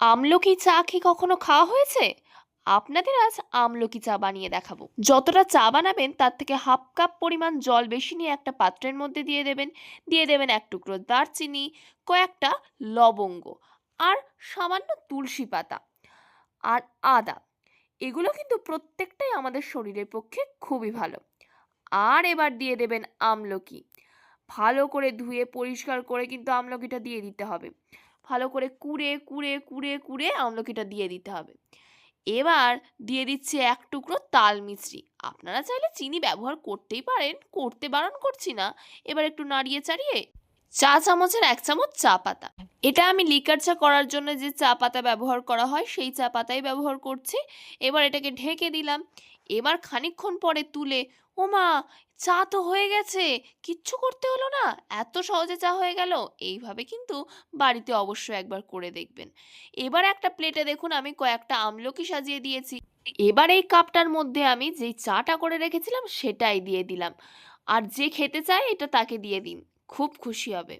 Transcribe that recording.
আমলকি চা কি কখনো খাওয়া হয়েছে? আপনাদের আজ আমলকি চা বানিয়ে দেখাবো। যতটা চা বানাবেন তার থেকে হাফ কাপ পরিমাণ জল বেশি নিয়ে একটা পাত্রের মধ্যে দিয়ে দেবেন এক টুকরো দারচিনি, কয়েকটা লবঙ্গ, আর সামান্য তুলসী পাতা, আর আদা। এগুলো কিন্তু প্রত্যেকটাই আমাদের শরীরের পক্ষে খুবই ভালো। আর এবার দিয়ে দেবেন আমলকি। ভালো করে ধুয়ে পরিষ্কার করে কিন্তু আমলকিটা দিয়ে দিতে হবে। ভালো করে কুড়ে কুড়ে কুড়ে কুড়ে আমলকিটা দিয়ে দিতে হবে। এবার দিয়ে দিচ্ছি এক টুকরো তাল মিছরি। আপনারা চাইলে চিনি ব্যবহার করতেই পারেন, করতে বারণ করছি না। এবার একটু নাড়িয়ে চাড়িয়ে চা চামচের এক চামচ চা পাতা। এটা আমি লিকার চা করার জন্য যে চা পাতা ব্যবহার করা হয় সেই চা পাতাই ব্যবহার করছি। এবার এটাকে ঢেকে দিলাম। এবার খানিকক্ষণ পরে তুলে, ওমা, চা তো হয়ে গেছে, কিচ্ছু করতে হলো না, এত সহজে চা হয়ে গেল। এইভাবে কিন্তু বাড়িতে অবশ্যই একবার করে দেখবেন। এবার একটা প্লেটে দেখুন আমি কয়েকটা আমলকি সাজিয়ে দিয়েছি। এবার এই কাপটার মধ্যে আমি যেই চাটা করে রেখেছিলাম সেটাই দিয়ে দিলাম। আর যে খেতে চায় এটা তাকে দিয়ে দিন, খুব খুশি হবে।